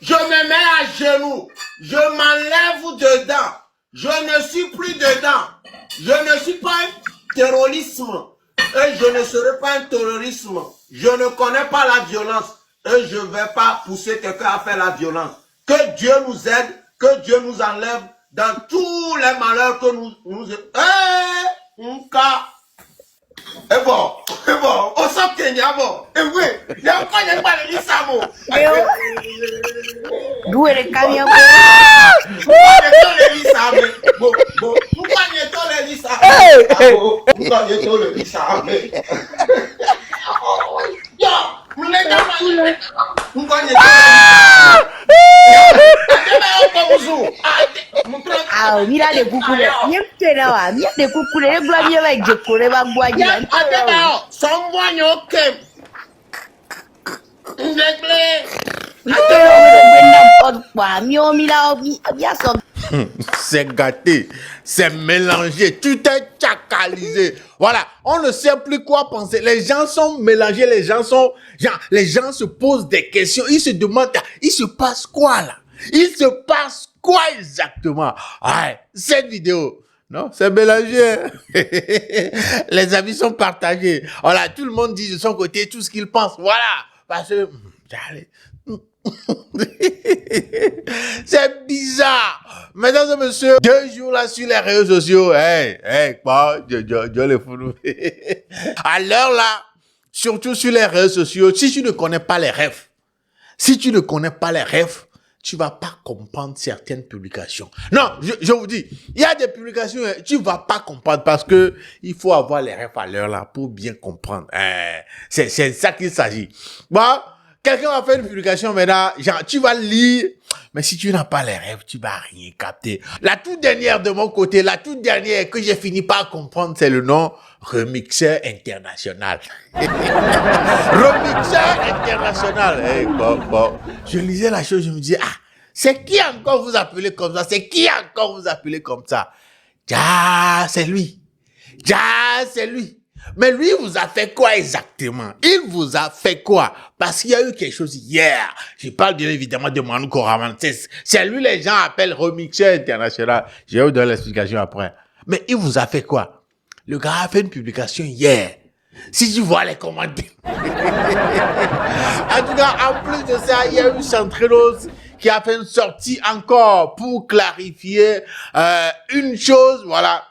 je me mets à genoux, je m'enlève dedans, je ne suis plus dedans, je ne suis pas un terrorisme et je ne serai pas un terrorisme, je ne connais pas la violence et je ne vais pas pousser quelqu'un à faire la violence. Que Dieu nous aide, que Dieu nous enlève dans tous les malheurs que nous... Et bon, on s'en Kenya, bon. Et oui, il y a encore des balles de Samo. D'où est le camion? Pourquoi n'est-on les Samo? Pourquoi n'est-on les Samo? Yo, vous n'êtes pas mal. Pourquoi n'est-on les Samo? Ah, mira de cucule. Bien te la mira de cucule. Le gloire va de cucule va guadia. Someone okay. C'est gâté, c'est mélangé, tout est chacalisé. Voilà, on ne sait plus quoi penser. Les gens sont mélangés, les gens se posent des questions. Ils se demandent, il se passe quoi là? Il se passe quoi exactement? Ouais, cette vidéo, non, c'est mélangé. Hein? Les avis sont partagés. Voilà, tout le monde dit de son côté tout ce qu'il pense. Voilà, parce que... C'est bizarre. Mesdames et messieurs, 2 jours là sur les réseaux sociaux. Quoi? Je les fous. À l'heure là, surtout sur les réseaux sociaux, si tu ne connais pas les rêves, tu vas pas comprendre certaines publications. Non, je vous dis, il y a des publications, tu vas pas comprendre parce que il faut avoir les rêves à l'heure là pour bien comprendre. C'est ça qu'il s'agit. Bon, quelqu'un va faire une publication maintenant, genre, tu vas lire, mais si tu n'as pas les rêves, tu vas rien capter. La toute dernière de mon côté, la toute dernière que j'ai fini par comprendre, c'est le nom Remixeur International. Remixeur International. Bon. Je lisais la chose, je me dis, c'est qui encore vous appelez comme ça? C'est qui encore vous appelez comme ça? C'est lui. C'est lui. Mais lui, il vous a fait quoi exactement? Il vous a fait quoi? Parce qu'il y a eu quelque chose hier. Je parle bien évidemment de Manu Koraman. C'est lui, les gens appellent Remixeur International. Je vais vous donner l'explication après. Mais il vous a fait quoi? Le gars a fait une publication hier. Si tu vois les commentaires. En tout cas, en plus de ça, il y a eu Centrelos qui a fait une sortie encore pour clarifier une chose. Voilà.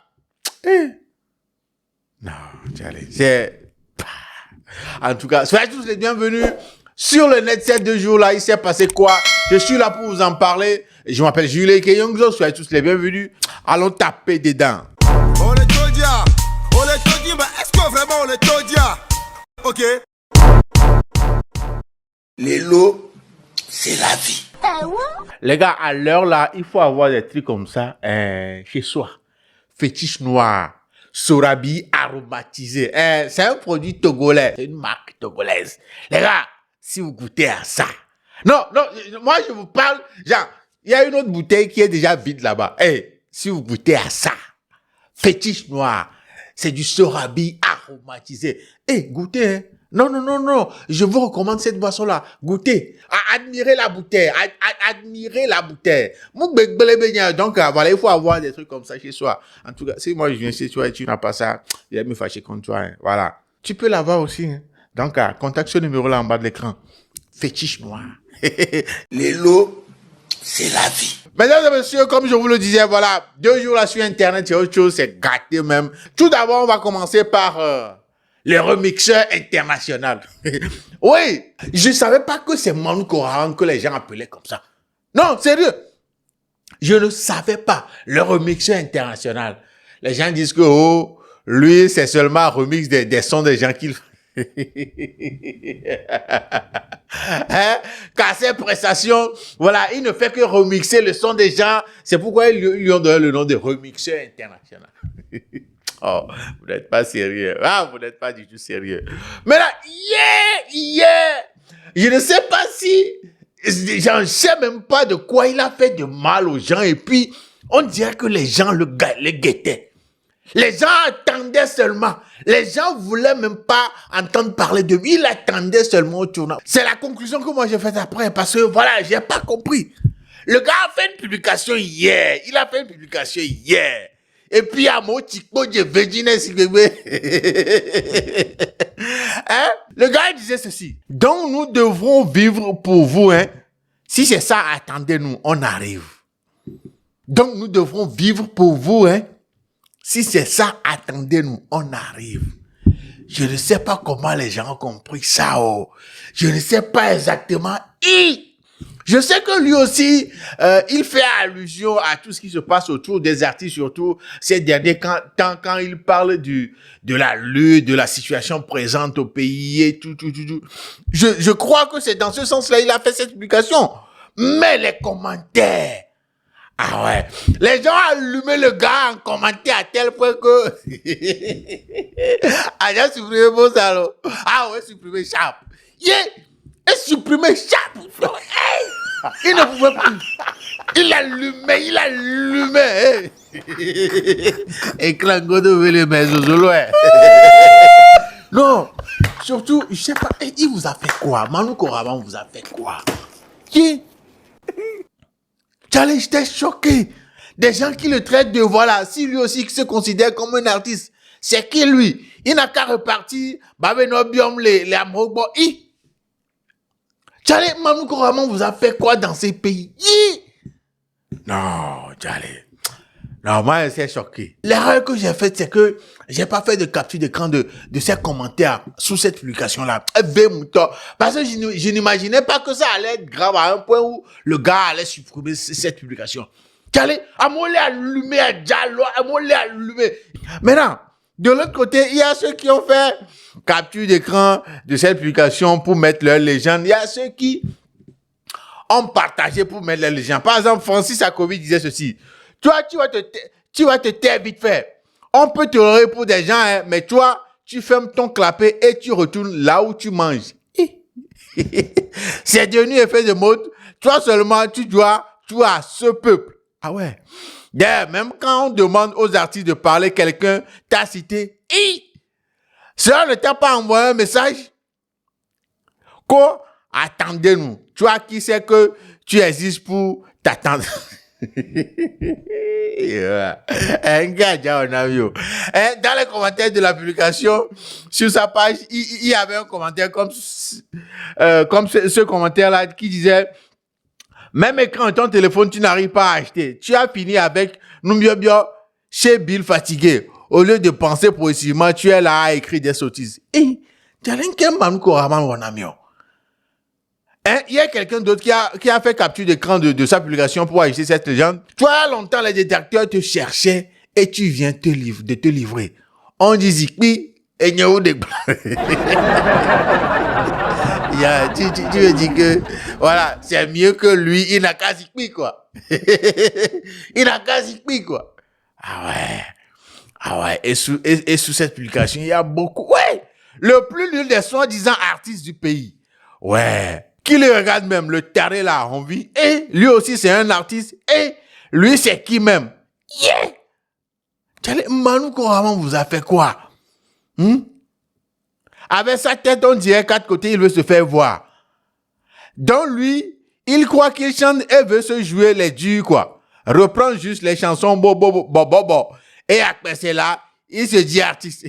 Non, c'est... En tout cas, soyez tous les bienvenus sur le net ces 2 jours-là. Il s'est passé quoi? Je suis là pour vous en parler. Je m'appelle Julien Keyongzo. Soyez tous les bienvenus. Allons taper dedans. On est Todia, mais est-ce que vraiment on est Todia? Ok. Les lots, c'est la vie. Les gars, à l'heure là, il faut avoir des trucs comme ça chez soi. Fétiche noir. Sorabi aromatisé. C'est un produit togolais. C'est une marque togolaise. Les gars, si vous goûtez à ça. Non, moi je vous parle, genre, il y a une autre bouteille qui est déjà vide là-bas. Si vous goûtez à ça, fétiche noir, c'est du sorabi aromatisé. Goûtez, hein. Non. Je vous recommande cette boisson-là. Goûtez. Admirez la bouteille. Admirez la bouteille. Donc, voilà, il faut avoir des trucs comme ça chez soi. En tout cas, si moi je viens chez toi et tu n'as pas ça, il va me fâcher contre toi. Hein. Voilà. Tu peux l'avoir aussi. Hein. Donc, contacte ce numéro-là en bas de l'écran. Fétiche noir. Les lots, c'est la vie. Mesdames et messieurs, comme je vous le disais, voilà, 2 jours là sur Internet, c'est autre chose, c'est gâté même. Tout d'abord, on va commencer par... le remixeur international. Oui, je savais pas que c'est Manu Koraman que les gens appelaient comme ça. Non, sérieux. Je ne savais pas. Le remixeur international. Les gens disent que, lui, c'est seulement un remix des sons des gens qu'il hein? Car ses prestations, voilà, il ne fait que remixer le son des gens. C'est pourquoi ils lui ont donné le nom de remixeur international. Oh, vous n'êtes pas sérieux. Vous n'êtes pas du tout sérieux. Mais là, je ne sais pas si, je ne sais même pas de quoi il a fait de mal aux gens. Et puis, on dirait que les gens le guettaient. Les gens attendaient seulement. Les gens voulaient même pas entendre parler de lui. Ils attendaient seulement au tournant. C'est la conclusion que moi j'ai faite après parce que voilà, j'ai pas compris. Le gars a fait une publication hier. Il a fait une publication hier. Et puis à mon tico de Virginie Sigbe. Hein? Le gars disait ceci. Donc nous devrons vivre pour vous, hein. Si c'est ça, attendez-nous, on arrive. Donc nous devrons vivre pour vous, hein. Si c'est ça, attendez-nous, on arrive. Je ne sais pas comment les gens ont compris ça. Oh. Je ne sais pas exactement. Je sais que lui aussi, il fait allusion à tout ce qui se passe autour des artistes, surtout ces derniers temps, quand il parle de la lutte, de la situation présente au pays et tout. Je crois que c'est dans ce sens-là il a fait cette publication. Mais les commentaires, ah ouais, les gens ont allumé le gars en commentaire à tel point que... Ah, j'ai supprimé mon salon. Ah ouais, supprimé Sharp. Yeah, et supprimé Sharp. Hey! Il ne pouvait plus. Il allumait. Et Clango devait les mettre au loin. Non, surtout, je sais pas, il vous a fait quoi? Manu Koraman vous a fait quoi? Qui? Charlie, j'étais choqué. Des gens qui le traitent de voilà, si lui aussi se considère comme un artiste, c'est qui lui? Il n'a qu'à repartir, Babenobium, les Amrogbo, Charlie, Manu Koraman vous a fait quoi dans ces pays? Non, Charlie. Non, moi, c'est choqué. L'erreur que j'ai faite, c'est que j'ai pas fait de capture d'écran de ces commentaires sous cette publication-là. Parce que je n'imaginais pas que ça allait être grave à un point où le gars allait supprimer cette publication. Charlie, à moi, les allumé à Diallo, à moi, les allumé. Maintenant, de l'autre côté, il y a ceux qui ont fait capture d'écran de cette publication pour mettre leur légende. Il y a ceux qui ont partagé pour mettre leur légende. Par exemple, Francis Akobi disait ceci. Toi, tu vas te taire vite fait. On peut te leurrer pour des gens, hein, mais toi, tu fermes ton clapet et tu retournes là où tu manges. C'est devenu effet de mode. Toi seulement, tu dois à ce peuple. Ah ouais. D'ailleurs, même quand on demande aux artistes de parler, quelqu'un t'a cité. Cela ne t'a pas envoyé un message? Quoi? Attendez-nous. Tu vois qui c'est que tu existes pour t'attendre? Un gars, dans les commentaires de la publication, sur sa page, il y avait un commentaire comme ce commentaire-là qui disait même écran de ton téléphone, tu n'arrives pas à acheter. Tu as fini avec Numbiobio chez Bill fatigué. Au lieu de penser progressivement, tu es là à écrire des sottises. Il y a quelqu'un d'autre qui a fait capture d'écran de sa publication pour acheter cette légende. Toi, longtemps, les détracteurs te cherchaient et tu viens te livrer. On dit Zikpi et Nyao de tu veux dire que, voilà, c'est mieux que lui, il n'a qu'à Zikpi, quoi. Il n'a qu'à Zikpi, quoi. Ah ouais. Et sous cette publication, il y a beaucoup. Ouais! Le plus nul des soi-disant artistes du pays. Ouais. Qui le regarde même, le taré là, on vit. Et lui aussi, c'est un artiste. Et lui, c'est qui même? Yeah! Manu Koraman vous a fait quoi? Avec sa tête, on dirait 4 côtés, il veut se faire voir. Donc lui, il croit qu'il chante et veut se jouer les durs, quoi. Reprend juste les chansons, bo. Et après cela, il se dit artiste.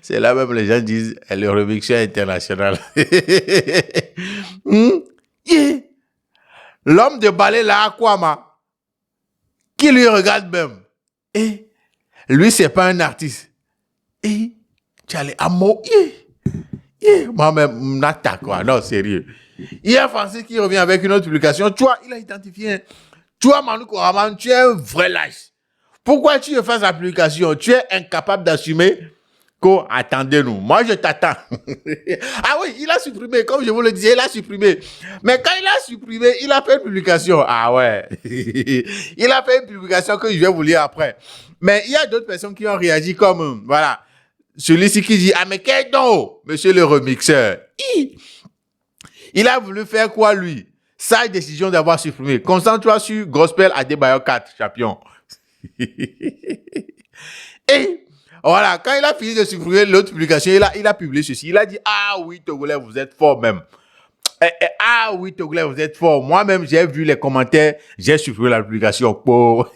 C'est là même les gens disent le remixeur international. L'homme de ballet là, Aquama, qui lui regarde même. Et lui, c'est pas un artiste. Et tu allais à moi. Moi-même, n'attaque quoi. Non, sérieux. Il y a Francis qui revient avec une autre publication. Tu vois, il a identifié. Tu vois, Manu Koraman, tu es un vrai lâche. Pourquoi tu fais la publication? Tu es incapable d'assumer que, attendez-nous, moi je t'attends. Ah oui, il a supprimé, comme je vous le disais, il a supprimé. Mais quand il a supprimé, il a fait une publication. Ah ouais. Il a fait une publication que je vais vous lire après. Mais il y a d'autres personnes qui ont réagi comme, voilà, celui-ci qui dit, ah mais quel don, monsieur le remixeur. Il a voulu faire quoi, lui? Sage décision d'avoir supprimé. Concentre-toi sur Gospel Adebayo 4, champion. Et voilà, quand il a fini de supprimer l'autre publication, il a publié ceci. Il a dit, ah oui, Togolais, vous êtes fort même. Ah oui, Togolais, vous êtes fort. Moi-même, j'ai vu les commentaires, j'ai supprimé la publication. Quoi?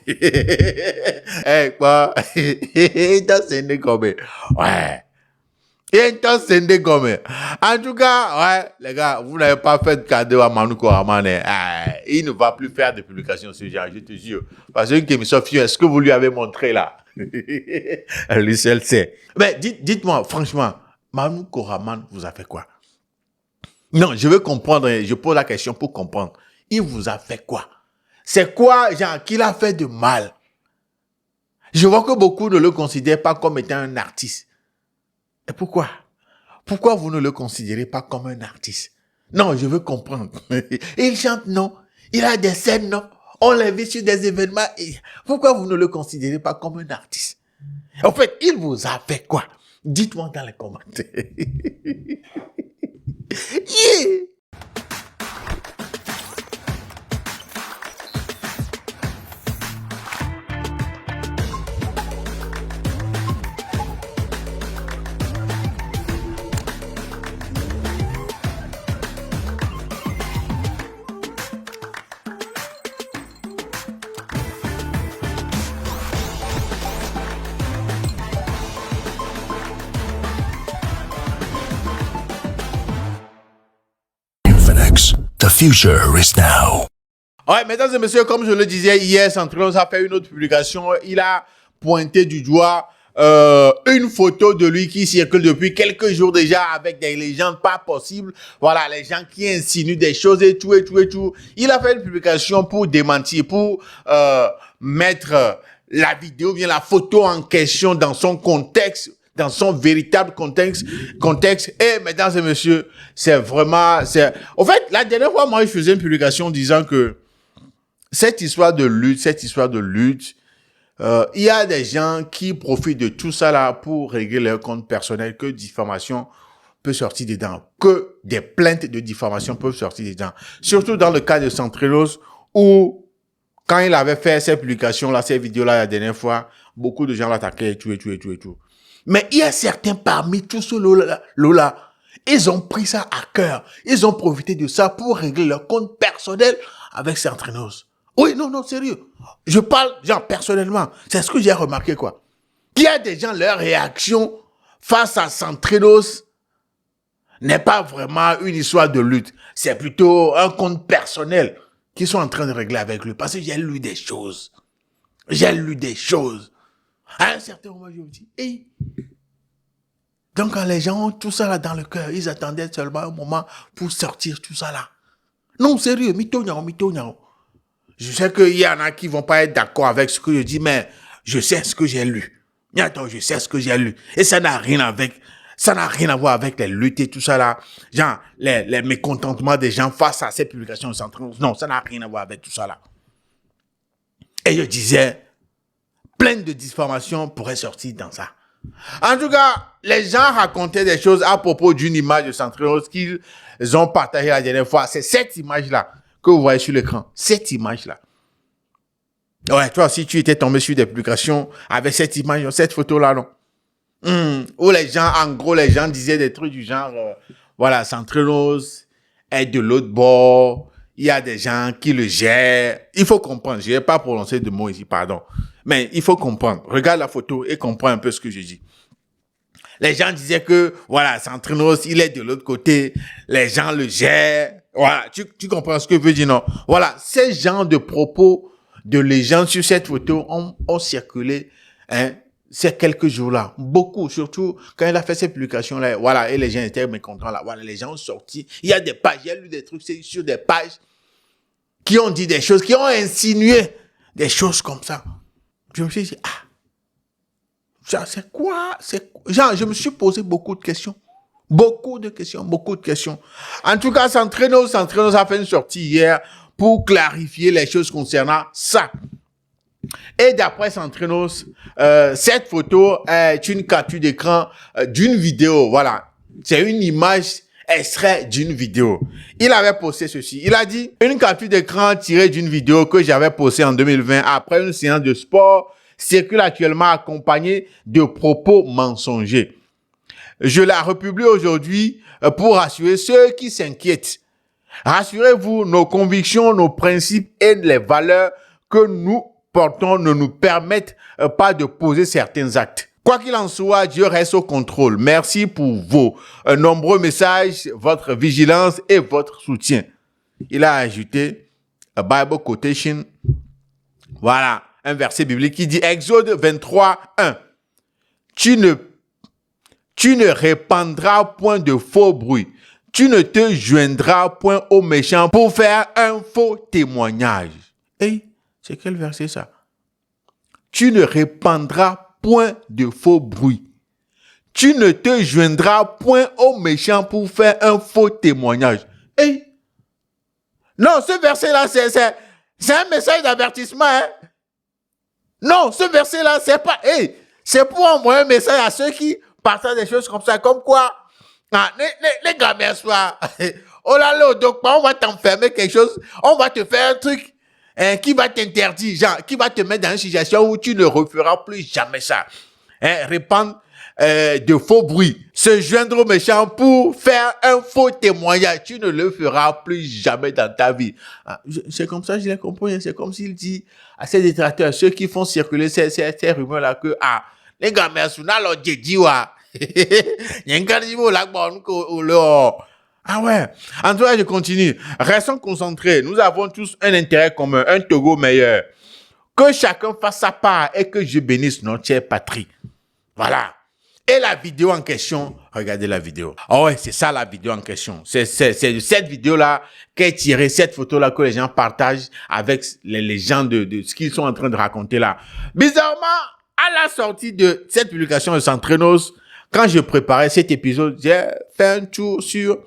Quoi? C'est comme ouais. C'est comme en tout cas, ouais, les gars, vous n'avez pas fait de cadeau à Manu Koramane. Il ne va plus faire de publication ce genre, je te jure. Parce que est-ce que vous lui avez montré là? Lui seul sait. Mais dites-moi, franchement, Manu Koraman vous a fait quoi? Non, je veux comprendre, je pose la question pour comprendre. Il vous a fait quoi? C'est quoi, genre, qu'il a fait de mal? Je vois que beaucoup ne le considèrent pas comme étant un artiste. Et pourquoi? Pourquoi vous ne le considérez pas comme un artiste? Non, je veux comprendre. Il chante, non. Il a des scènes, non. On l'a vu sur des événements. Pourquoi vous ne le considérez pas comme un artiste? En fait, il vous a fait quoi? Dites-moi dans les commentaires. Yeah. The future is now. Ouais, mesdames et messieurs, comme je le disais hier, Centrinos a fait une autre publication. Il a pointé du doigt une photo de lui qui circule depuis quelques jours déjà avec des légendes pas possibles. Voilà, les gens qui insinuent des choses et tout, et tout, et tout. Il a fait une publication pour démentir, pour mettre la vidéo, bien la photo en question dans son contexte, dans son véritable contexte. Et mesdames et messieurs, c'est vraiment, en fait, la dernière fois, moi, je faisais une publication disant que cette histoire de lutte, il y a des gens qui profitent de tout ça là pour régler leur compte personnel, que diffamation peut sortir dedans, que des plaintes de diffamation peuvent sortir dedans. Surtout dans le cas de Centrinos, où quand il avait fait ces publications là, ces vidéos là la dernière fois, beaucoup de gens l'attaquaient et tout, et tout, et tout, et tout. Mais il y a certains parmi tous ceux là, ils ont pris ça à cœur. Ils ont profité de ça pour régler leur compte personnel avec Centrinos. Oui, non, sérieux. Je parle, genre, personnellement. C'est ce que j'ai remarqué, quoi. Il y a des gens, leur réaction face à Centrinos n'est pas vraiment une histoire de lutte. C'est plutôt un compte personnel qu'ils sont en train de régler avec lui. Parce que j'ai lu des choses. À un certain moment, je me dis, hey. Donc, quand les gens ont tout ça là dans le cœur, ils attendaient seulement un moment pour sortir tout ça là. Non, sérieux, mito nyao. Je sais qu'il y en a qui vont pas être d'accord avec ce que je dis, mais je sais ce que j'ai lu. Attends, je sais ce que j'ai lu. Et ça n'a rien à voir avec les luttes et tout ça là. Genre, les mécontentements des gens face à ces publications de Centrinos. Non, ça n'a rien à voir avec tout ça là. Et je disais, plein de diffamations pourraient sortir dans ça. En tout cas, les gens racontaient des choses à propos d'une image de Centrinos qu'ils ont partagée la dernière fois. C'est cette image-là que vous voyez sur l'écran. Cette image-là. Ouais, toi aussi, tu étais tombé sur des publications avec cette image, cette photo-là, non? Où les gens, en gros, les gens disaient des trucs du genre, voilà, Centrinos est de l'autre bord. Il y a des gens qui le gèrent. Il faut comprendre. Je n'ai pas prononcé de mots ici, pardon. Mais il faut comprendre. Regarde la photo et comprends un peu ce que je dis. Les gens disaient que, voilà, Centrinos, il est de l'autre côté. Les gens le gèrent. Voilà, tu comprends ce que je veux dire, non? Voilà, ces genres de propos de légendes sur cette photo ont circulé, ces quelques jours-là. Beaucoup, surtout quand il a fait ces publications-là. Voilà, et les gens étaient mécontents là. Voilà, les gens ont sorti. Il y a des pages, j'ai lu des trucs sur des pages qui ont dit des choses, qui ont insinué des choses comme ça. Je me suis dit, c'est quoi? Genre, je me suis posé beaucoup de questions. Beaucoup de questions. En tout cas, Centrinos a fait une sortie hier pour clarifier les choses concernant ça. Et d'après Centrinos, cette photo est une capture d'écran d'une vidéo. Voilà. C'est une image extrait d'une vidéo. Il avait posté ceci. Il a dit, une capture d'écran tirée d'une vidéo que j'avais postée en 2020 après une séance de sport. circulent actuellement accompagnés de propos mensongers. Je la republie aujourd'hui pour rassurer ceux qui s'inquiètent. Rassurez-vous, nos convictions, nos principes et les valeurs que nous portons ne nous permettent pas de poser certains actes. Quoi qu'il en soit, Dieu reste au contrôle. Merci pour vos nombreux messages, votre vigilance et votre soutien. Il a ajouté a Bible quotation. Voilà, un verset biblique qui dit Exode 23, 1. Tu ne répandras point de faux bruit. Tu ne te joindras point aux méchants pour faire un faux témoignage. Hey, c'est quel verset ça? Tu ne répandras point de faux bruit. Tu ne te joindras point aux méchants pour faire un faux témoignage. Hey. Non, ce verset-là, c'est un message d'avertissement. Hein? Non, ce verset-là, c'est pas... Hey, c'est pour envoyer un message à ceux qui partagent des choses comme ça. Comme quoi, les gamins soient... Oh là là, donc on va t'enfermer quelque chose. On va te faire un truc qui va t'interdire, genre, qui va te mettre dans une situation où tu ne referas plus jamais ça. Répandre de faux bruits, se joindre aux méchants pour faire un faux témoignage. Tu ne le feras plus jamais dans ta vie. C'est comme ça, je l'ai compris. C'est comme s'il dit à ses détracteurs, ceux qui font circuler ces rumeurs-là, que, les gars, merci, on a l'ordre de dire, ah ouais. En tout cas, je continue. Restons concentrés. Nous avons tous un intérêt commun, un Togo meilleur. Que chacun fasse sa part et que je bénisse notre chère patrie. Voilà. Et la vidéo en question, regardez la vidéo. Ah ouais, c'est ça la vidéo en question. C'est de cette vidéo-là qu'est tirée, cette photo-là que les gens partagent avec les gens de ce qu'ils sont en train de raconter là. Bizarrement, à la sortie de cette publication de Centrenos, quand je préparais cet épisode, j'ai fait un tour sur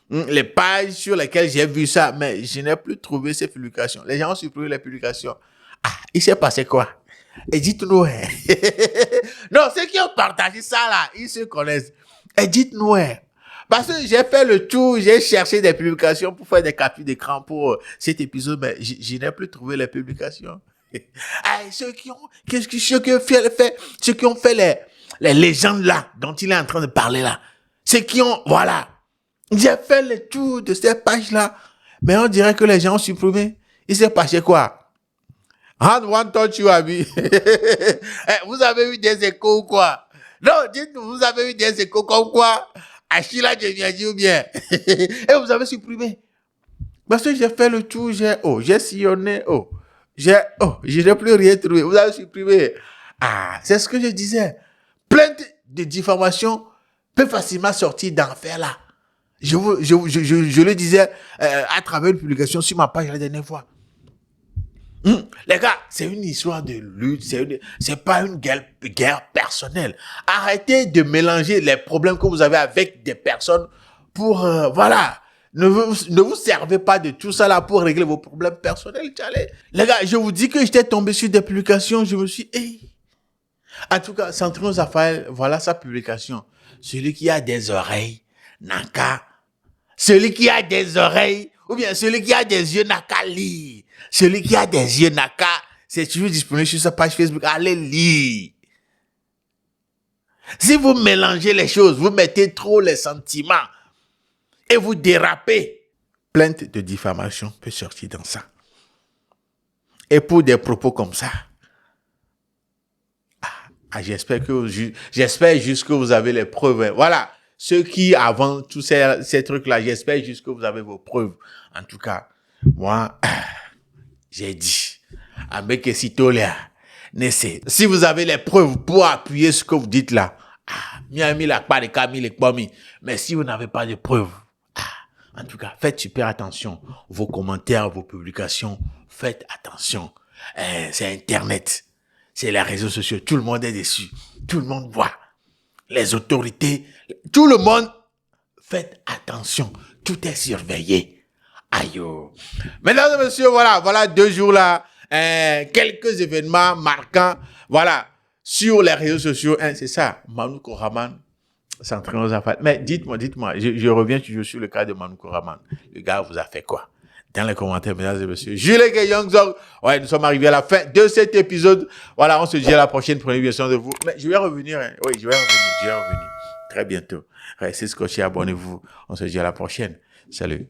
les pages sur lesquelles j'ai vu ça, mais je n'ai plus trouvé ces publications. Les gens ont supprimé les publications. Il s'est passé quoi? Et dites-nous. Non, ceux qui ont partagé ça là, ils se connaissent. Et dites-nous. Parce que j'ai fait le tour, j'ai cherché des publications pour faire des captures d'écran pour cet épisode, mais je n'ai plus trouvé les publications. Ceux qui ont fait les légendes là, dont il est en train de parler là. Ceux qui ont, voilà. J'ai fait le tour de ces pages-là, mais on dirait que les gens ont supprimé. Il s'est passé quoi? Hand one touch you, Abi. Vous avez eu des échos ou quoi? Non, dites-nous, vous avez eu des échos comme quoi? Achila Djemiadji ou bien? Et vous avez supprimé. Parce que j'ai fait le tour, j'ai sillonné, je n'ai plus rien trouvé. Vous avez supprimé. C'est ce que je disais. Plainte de diffamation peut facilement sortir d'enfer là. Je le disais à travers une publication sur ma page la dernière fois. Les gars, c'est une histoire de lutte, c'est pas une guerre personnelle. Arrêtez de mélanger les problèmes que vous avez avec des personnes pour, voilà. Ne vous servez pas de tout ça là pour régler vos problèmes personnels, tchalé. Les gars, je vous dis que j'étais tombé sur des publications, je me suis En tout cas, Centrenos Raphaël, voilà sa publication. Celui qui a des oreilles n'a qu'à... Celui qui a des oreilles, ou bien celui qui a des yeux n'a qu'à lire. Celui qui a des yeux n'a qu'à... C'est toujours disponible sur sa page Facebook. Allez lire. Si vous mélangez les choses, vous mettez trop les sentiments et vous dérapez, plainte de diffamation peut sortir dans ça. Et pour des propos comme ça, j'espère juste que vous avez les preuves. Voilà. Ceux qui, avant tous ces trucs-là, j'espère juste que vous avez vos preuves. En tout cas, moi, j'ai dit, avec Sitolia, si vous avez les preuves pour appuyer ce que vous dites là, mais si vous n'avez pas de preuves, en tout cas, faites super attention. Vos commentaires, vos publications, faites attention. C'est Internet. C'est les réseaux sociaux. Tout le monde est dessus. Tout le monde voit. Les autorités, tout le monde, faites attention. Tout est surveillé. Aïe. Mesdames et messieurs, voilà 2 jours là. Quelques événements marquants. Voilà. Sur les réseaux sociaux. C'est ça. Manu Koraman. Centrenos Raphaël. Mais dites-moi, je reviens toujours sur le cas de Manu Koraman. Le gars vous a fait quoi? dans les commentaires, mesdames et messieurs. Jules Youngzog. Ouais, nous sommes arrivés à la fin de cet épisode. Voilà, on se dit à la prochaine, prenez bien soin de vous. Mais je vais revenir, hein. Oui, je vais revenir très bientôt. Restez scotchés, abonnez-vous. On se dit à la prochaine. Salut.